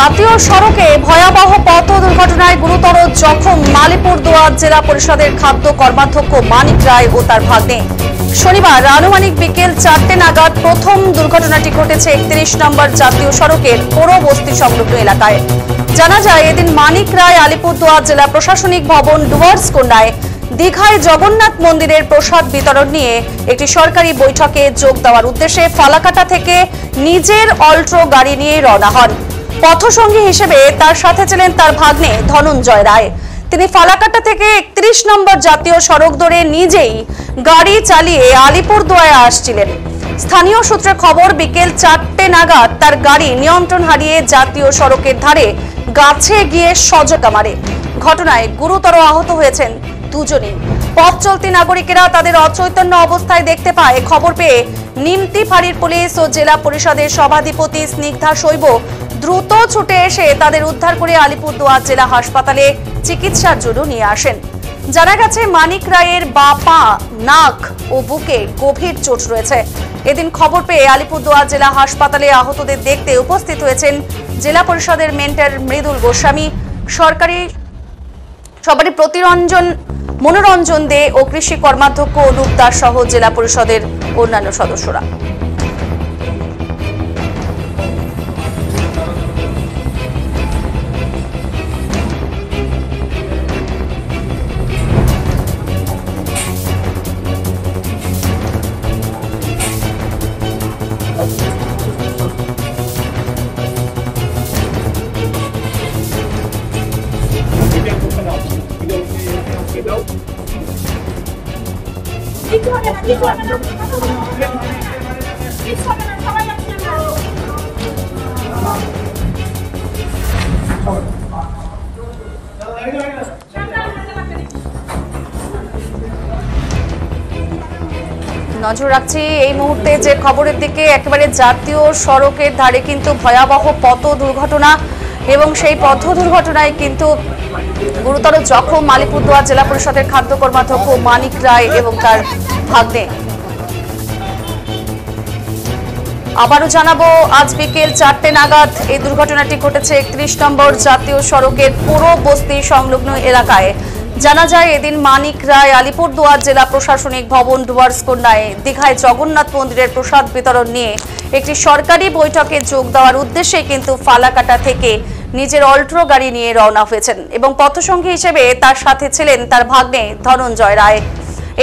জাতীয় সড়কে ভয়াবহ পথ দুর্ঘটনায় গুরুতর জখম আলিপুরদুয়ার জেলা পরিষদের খাদ্য কর্মাধ্যক্ষ মানিক রায় ও তার ভাগ্নে। শনিবার আনুমানিক বিকেল 4টে নাগাদ প্রথম দুর্ঘটনাটি ঘটেছে 31 নম্বর জাতীয় সড়কের পোড়ো বস্তি সংলগ্ন এলাকায়। জানা যায়, এদিন মানিক রায় আলিপুরদুয়ার জেলা প্রশাসনিক ভবন ডুয়ার্স কন্যায় দীঘায় জগন্নাথ মন্দিরের প্রসাদ বিতরণ নিয়ে একটি সরকারি বৈঠকে যোগ দেওয়ার উদ্দেশ্যে ফালাকাটা থেকে নিজের অল্ট্রো গাড়ি নিয়ে রওনা হন। পথসঙ্গী হিসেবে তার সাথে ছিলেন তার ভাগ্নে ধনঞ্জয় রায়। তিনি ফালাকাটা থেকে 31 নম্বর জাতীয় সড়ক ধরে নিজেই গাড়ি চালিয়ে আলিপুরদুয়ারে আসছিলেন। স্থানীয় সূত্রে খবর, বিকেল 4টে নাগাদ তার গাড়ি নিয়ন্ত্রণ হারিয়ে জাতীয় সড়কের ধারে গাছে গিয়ে সজোকা মারে। ঘটনায় গুরুতর আহত হয়েছেন দুজনেই। পথ চলতি নাগরিকেরা তাদের অচৈতন্য অবস্থায় দেখতে পায়। খবর পেয়ে নিমতি ফাঁড়ির পুলিশ ও জেলা পরিষদের সভাধিপতি স্নিগ্ধা শৈব দ্রুত ছুটে এসে তাদের উদ্ধার করে আলিপুরদুয়ার জেলা হাসপাতালে চিকিৎসার জন্য নিয়ে আসেন। জানা গেছে, মানিক রায়ের বা পা, নাক ও বুকে গভীর চোট রয়েছে। এদিন খবর পেয়ে আলিপুরদুয়ার জেলা হাসপাতালে আহতদের দেখতে উপস্থিত হয়েছেন জেলা পরিষদের মেন্টর মৃদুল গোস্বামী, সবারই মনোরঞ্জন দে ও কৃষি কর্মাধ্যক্ষ অনুপ দাস সহ জেলা পরিষদের অন্যান্য সদস্যরা। নজর রাখছি এই মুহূর্তে যে খবরের দিকে, একেবারে জাতীয় সড়কের ধারে কিন্তু ভয়াবহ পথ দুর্ঘটনা এবং সেই পথ দুর্ঘটনায় কিন্তু গুরুতর জখম আলিপুরদুয়ার জেলা পরিষদের খাদ্য কর্মাধ্যক্ষ মানিক রায় এবং তার ভাগ্নে। আবারও জানাবো, আজ বিকেল 4টে নাগাদ এই দুর্ঘটনাটি ঘটেছে 31 নম্বর জাতীয় সড়কের পোড়ো বস্তি সংলগ্ন এলাকায়। জানা যায়, এদিন মানিক রায় আলিপুরদুয়ার জেলা প্রশাসনিক ভবন ডুয়ার্স কন্যায় দীঘায় জগন্নাথ মন্দিরের প্রসাদ বিতরণ নিয়ে একটি সরকারি বৈঠকে যোগ দেওয়ার উদ্দেশ্যে কিন্তু ফালাকাটা থেকে নিজের অল্ট্রো গাড়ি নিয়ে রওনা হয়েছেন এবং পথসঙ্গী হিসেবে তার সাথে ছিলেন তার ভাগ্নে ধনঞ্জয় রায়।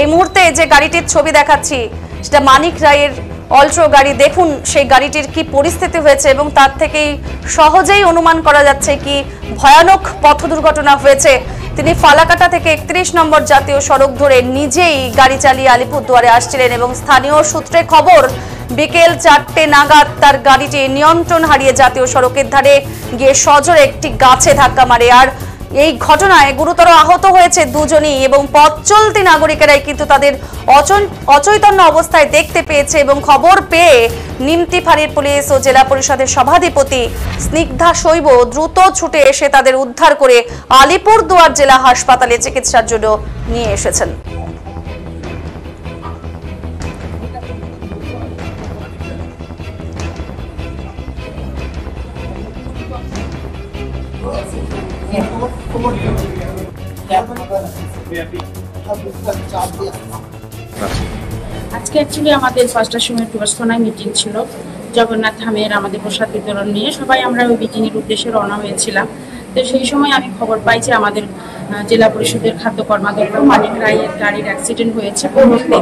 এই মুহূর্তে যে গাড়িটির ছবি দেখাচ্ছি সেটা মানিক রায়ের অল্ট্রো গাড়ি। দেখুন সেই গাড়িটির কি পরিস্থিতি হয়েছে এবং তার থেকেই সহজেই অনুমান করা যাচ্ছে কি ভয়ানক পথ দুর্ঘটনা হয়েছে। তিনি ফালাকাটা থেকে 31 নম্বর জাতীয় সড়ক ধরে নিজেই গাড়ি চালিয়ে আলিপুরদুয়ারে আসছিলেন এবং স্থানীয় সূত্রে খবর, বিকেল 4টে নাগাদ তার গাড়িটি নিয়ন্ত্রণ হারিয়ে জাতীয় সড়কের ধারে গিয়ে সজোরে একটি গাছে ধাক্কা মারে। আর এই ঘটনায় গুরুতর আহত হয়েছে দুজনই এবং পথ চলতি নাগরিকেরাই কিন্তু তাদের অচৈতন্য অবস্থায় দেখতে পেয়েছে এবং খবর পেয়ে নিমতি ফাঁড়ির পুলিশ ও জেলা পরিষদের সভাধিপতি স্নিগ্ধা শৈব দ্রুত ছুটে এসে তাদের উদ্ধার করে আলিপুরদুয়ার জেলা হাসপাতালে চিকিৎসার জন্য নিয়ে এসেছেন। আজকে অ্যাকচুয়ালি আমাদের 5টার সময় টুয়ার্সখানায় মিটিং ছিল জগন্নাথ ধামের আমাদের প্রসাদ বিতরণ নিয়ে। সবাই আমরা ওই মিটিংয়ের উদ্দেশ্যে রওনা হয়েছিলাম। তো সেই সময় আমি খবর পাই যে আমাদের জেলা পরিষদের খাদ্য কর্মাধ্যক্ষ মানিক রায়ের গাড়ির অ্যাক্সিডেন্ট হয়েছে পৌরতে।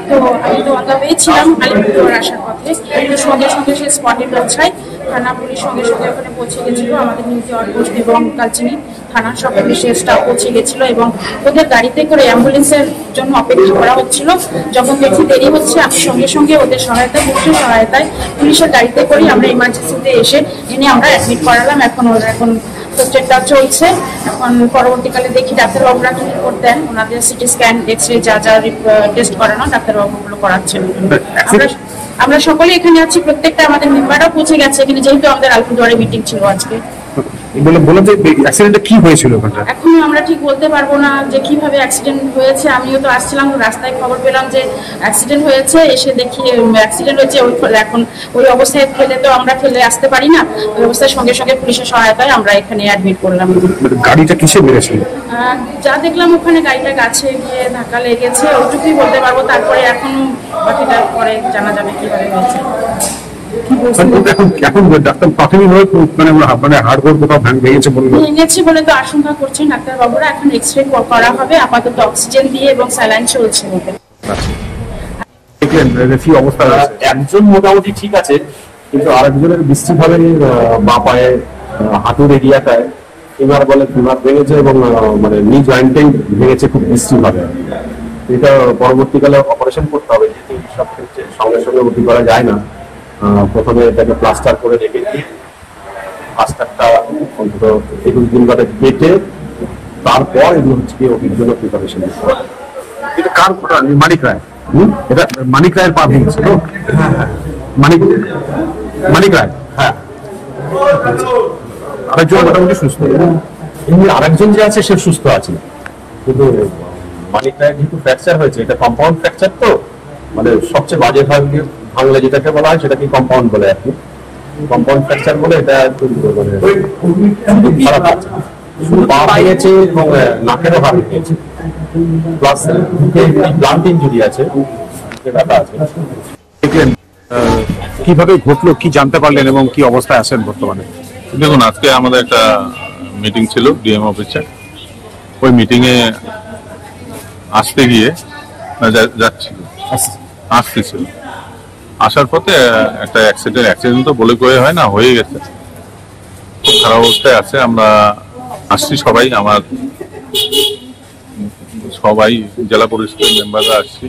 তো আমি তো অন্ধ হয়েছিলাম আলিপুরদুয়ার আসার পথে, কিন্তু সঙ্গে সঙ্গে সে স্পটে পৌঁছায়। থানা পুলিশ সঙ্গে সঙ্গে ওখানে পৌঁছে গেছিলো। আমাদের নিমতি আউটপোস্ট এবং কালচিনি থানার সব পুলিশের স্টাফ পৌঁছে গেছিলো এবং ওদের গাড়িতে করে অ্যাম্বুলেন্সের জন্য অপেক্ষা করা হচ্ছিল। যখন দেখি দেরি হচ্ছে, আমি সঙ্গে সঙ্গে ওদের সহায়তায়, পুলিশের সহায়তায়, পুলিশের গাড়িতে করে আমরা ইমার্জেন্সিতে এনে আমরা অ্যাডমিট করালাম। এখন প্রত্যেকটা চলছে। এখন পরবর্তীকালে দেখি ডাক্তারবাবুরা কি রিপোর্ট দেন, ওনাদের সিটি স্ক্যান, এক্সরে যা যা টেস্ট করানো ডাক্তারবাবুগুলো করাচ্ছেন। আমরা সকলে এখানে আছি, প্রত্যেকটা আমাদের মেম্বাররাও পৌঁছে গেছে এখানে, যেহেতু আমাদের আলিপুরদুয়ারে মিটিং ছিল আজকে। বললাম যে অ্যাক্সিডেন্টটা কি হয়েছিল ওখানটা? এখন আমরা ঠিক বলতে পারবো না যে কিভাবে অ্যাক্সিডেন্ট হয়েছে। আমিও তো আসছিলাম, রাস্তায় খবর পেলাম যে অ্যাক্সিডেন্ট হয়েছে, এসে দেখি অ্যাক্সিডেন্ট হয়েছে। এখন ওই অবস্থায় ফেলে তো আমরা ফেলে আসতে পারি না, ওই অবস্থায় সঙ্গে সঙ্গে পুলিশের সহায়তায় আমরা এখানে অ্যাডমিট করলাম। গাড়িটা কিসে মেরেছিল? যা দেখলাম ওখানে গাড়িটা গাছে গিয়ে ধাক্কা লেগেছে, ওইটুকুই বলতে পারবো। তারপরে এখন বাকিটা পরে জানা যাবে কিভাবে হয়েছে। এখন ডাক্তার প্রাথমিকভাবে মানে হাড়গোড় কোথাও ভেঙেছে বলে তো আশঙ্কা করছেন ডাক্তারবাবুরা। এখন এক্সরে করা হবে, আপাতত অক্সিজেন দিয়ে এবং স্যালাইন চলছে। কি অবস্থা? একজন মোটামুটি ঠিক আছে, কিন্তু আরেকজনের বৃষ্টিভাবে বা পায়ে হাঁটুর এরিয়াটায় ফিমার বলে ফিমার ভেঙেছে এবং মানে নি জয়েন্টেই ভেঙেছে খুব বৃষ্টিভাবে। এটা পরবর্তীকালে অপারেশন করতে হবে, যেহেতু সব ক্ষেত্রে সঙ্গে সঙ্গে ওটি করা যায় না। প্রথমে এটাকে প্লাস্টার করে রেখে দিয়ে প্লাস্টারটা অন্তত 21 দিন বাদে কেটে তারপর এগুলো হচ্ছে ওটির জন্য প্রিপারেশন নিতে হবে। এটা কার ঘটনা? মানিক রায়। এটা মানিক রায়ের পা ভেঙেছে তো? মানিক রায়। হ্যাঁ, আরেকজন মোটামুটি সুস্থ। এমনি আরেকজন যে আছে সে সুস্থ আছে, কিন্তু মানিক রায়ের যেহেতু ফ্র্যাকচার হয়েছে, এটা কম্পাউন্ড ফ্র্যাকচার তো, মানে সবচেয়ে বাজে ভাঙলে যেটাকে বলা হয় সেটাকে কম্পাউন্ড বলে। আর কি কম্পাউন্ড ফ্র্যাকচার বলে এটা একটু মানে খারাপ আছে। শুধু পা ভেঙেছে এবং নাকেরও হাড় ভেঙেছে, প্লাস ব্লান্ট ইনজুরি আছে, ব্যথা আছে। কিভাবে ঘটলো, কি জানতে পারলেন এবং কি অবস্থায় আছেন বর্তমানে? দেখুন, আজকে আমাদের একটা মিটিং ছিল ডিএম অফিসে। ওই মিটিং এ আসতে গিয়ে আসতেছিল, আসার পথে একটা অ্যাক্সিডেন্ট তো বলে কয়ে হয় না, হয়ে গেছে। খুব খারাপ অবস্থায় আছে। আমরা আসছি সবাই, আমার সবাই জেলা পরিষদের মেম্বাররা আসছি,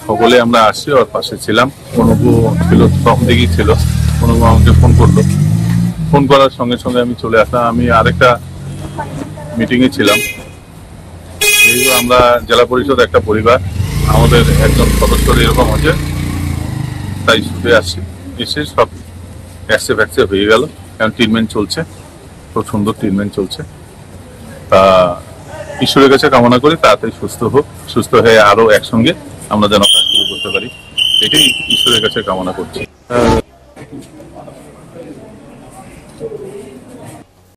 সকলে আমরা আসছি, ওর পাশে ছিলাম। অনুভব ছিল, তখন থেকেই ছিল। অনুভব আমাকে ফোন করলো, ফোন করার সঙ্গে সঙ্গে আমি চলে আসলাম। আমি আরেকটা মিটিংয়ে ছিলাম। যেহেতু আমরা জেলা পরিষদ একটা পরিবার, আমাদের একজন সদস্যর এরকম হচ্ছে, তাই ছুটে আসছি। এসে সব অ্যাক্সে হয়ে গেল, কারণ ট্রিটমেন্ট চলছে, খুব সুন্দর ট্রিটমেন্ট চলছে। তা ঈশ্বরের কাছে কামনা করি তাড়াতাড়ি সুস্থ হোক, সুস্থ হয়ে আরো একসঙ্গে আমরা যেন কাজ শুরু করতে পারি, এটাই ঈশ্বরের কাছে কামনা করছি।